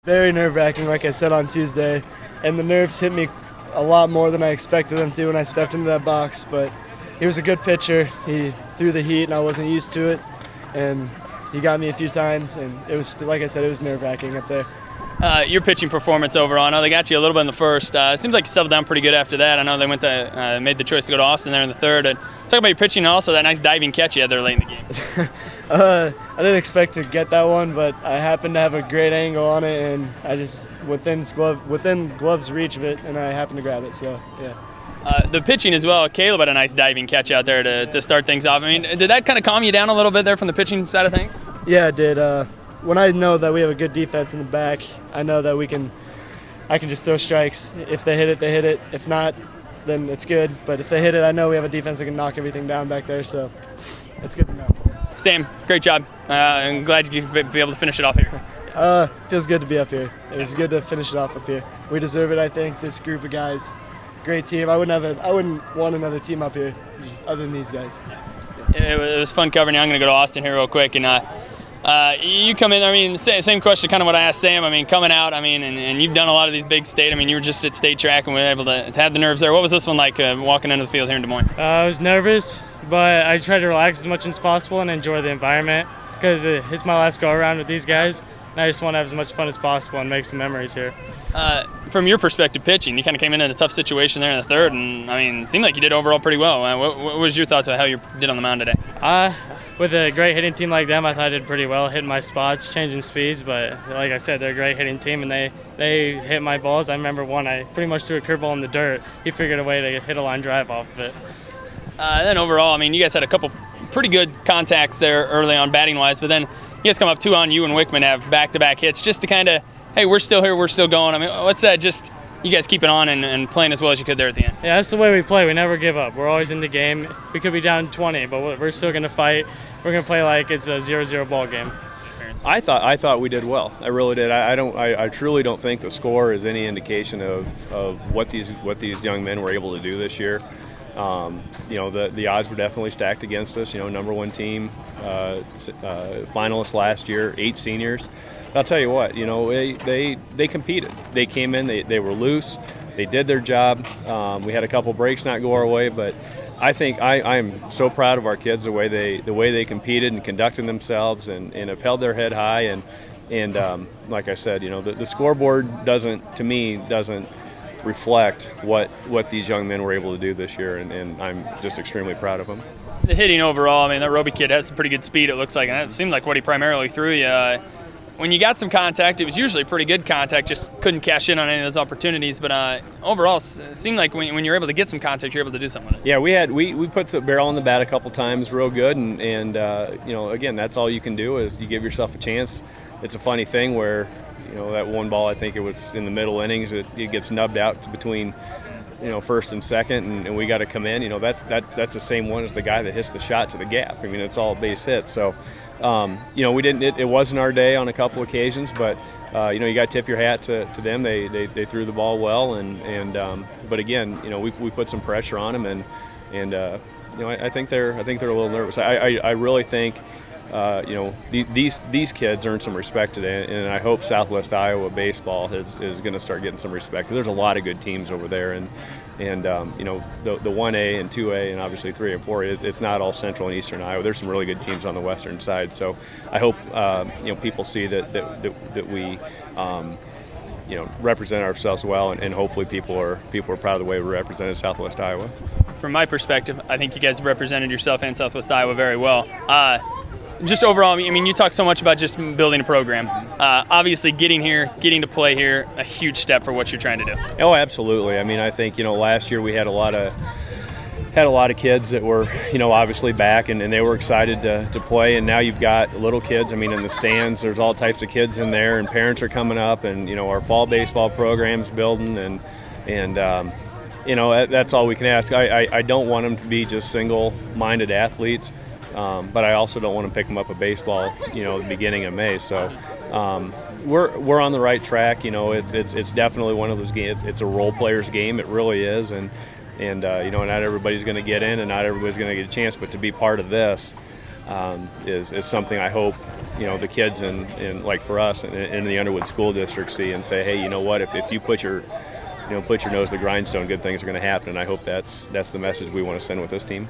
very nerve-wracking, like I said on Tuesday, and the nerves hit me a lot more than I expected them to when I stepped into that box. But he was a good pitcher. He threw the heat, and I wasn't used to it, and he got me a few times, and it was, like I said, it was nerve-wracking up there. Your pitching performance overall, I know they got you a little bit in the first. It seems like you settled down pretty good after that. I know they made the choice to go to Austin there in the third. Talk about your pitching and also that nice diving catch you had there late in the game. I didn't expect to get that one, but I happened to have a great angle on it, and I just within gloves reach of it, and I happened to grab it. So yeah. The pitching as well. Caleb had a nice diving catch out there to start things off. I mean, did that kind of calm you down a little bit there from the pitching side of things? Yeah, it did. When I know that we have a good defense in the back, I know that I can just throw strikes. If they hit it, they hit it. If not, then it's good. But if they hit it, I know we have a defense that can knock everything down back there, so it's good to know. Sam, great job. I'm glad you could be able to finish it off here. Feels good to be up here. It was good to finish it off up here. We deserve it, I think. This group of guys, great team. I wouldn't want another team up here, just other than these guys. It was fun covering you. I'm going to go to Austin here real quick, and you come in. I mean, same question, kind of what I asked Sam. I mean, coming out. I mean, and you've done a lot of these big state. I mean, you were just at state track and were able to have the nerves there. What was this one like walking into the field here in Des Moines? I was nervous, but I tried to relax as much as possible and enjoy the environment because it's my last go around with these guys, and I just want to have as much fun as possible and make some memories here. From your perspective, pitching, you kind of came in a tough situation there in the third, and I mean, it seemed like you did overall pretty well. What was your thoughts on how you did on the mound today? With a great hitting team like them, I thought I did pretty well, hitting my spots, changing speeds. But like I said, they're a great hitting team, and they hit my balls. I remember one, I pretty much threw a curveball in the dirt. He figured a way to hit a line drive off of it. Then overall, I mean, you guys had a couple pretty good contacts there early on batting-wise, but then you guys come up two on you and Wickman have back-to-back hits just to kind of, hey, we're still here, we're still going. I mean, what's that just you guys keeping on and playing as well as you could there at the end? Yeah, that's the way we play. We never give up. We're always in the game. We could be down 20, but we're still going to fight. We're going to play like it's a 0-0 ball game. I thought we did well. I really did. I truly don't think the score is any indication of what these young men were able to do this year. The odds were definitely stacked against us. Number one team, finalists last year, 8 seniors. I'll tell you what, they competed. They came in, they were loose, they did their job. We had a couple breaks not go our way, but I think I am so proud of our kids the way they competed and conducted themselves and have held their head high and like I said, the scoreboard doesn't reflect what these young men were able to do this year, and I'm just extremely proud of them. The hitting overall, I mean, that Roby kid has some pretty good speed, it looks like, and that seemed like what he primarily threw you. When you got some contact, it was usually pretty good contact, just couldn't cash in on any of those opportunities. But overall, it seemed like when you're able to get some contact, you're able to do something with it. Yeah, we put the barrel on the bat a couple times real good, and again, that's all you can do is you give yourself a chance. It's a funny thing where, that one ball, I think it was in the middle innings, it gets nubbed out between first and second, and we got to come in. That's the same one as the guy that hits the shot to the gap. I mean, it's all base hit. So, we didn't. It wasn't our day on a couple occasions, but you got to tip your hat to them. They threw the ball well, but again, we put some pressure on them, and I think they're a little nervous. I really think. These kids earned some respect today, and I hope Southwest Iowa baseball is going to start getting some respect. There's a lot of good teams over there, and the 1A and 2A and obviously 3 and 4. It's not all Central and Eastern Iowa. There's some really good teams on the western side. So I hope people see that we represent ourselves well, and hopefully people are proud of the way we represented Southwest Iowa. From my perspective, I think you guys represented yourself and Southwest Iowa very well. Just overall, I mean, you talk so much about just building a program. Obviously, getting here, getting to play here, a huge step for what you're trying to do. Oh, absolutely. I mean, I think last year we had a lot of kids that were obviously back and they were excited to play, and now you've got little kids. I mean, in the stands, there's all types of kids in there, and parents are coming up, and our fall baseball program's building, and that's all we can ask. I don't want them to be just single-minded athletes. But I also don't want to pick them up a baseball, at the beginning of May. So we're on the right track. It's definitely one of those games. It's a role player's game. It really is, and not everybody's going to get in, and not everybody's going to get a chance. But to be part of this is something I hope the kids in like for us in the Underwood school district see and say, hey, you know what, if you put your nose to the grindstone, good things are going to happen. And I hope that's the message we want to send with this team.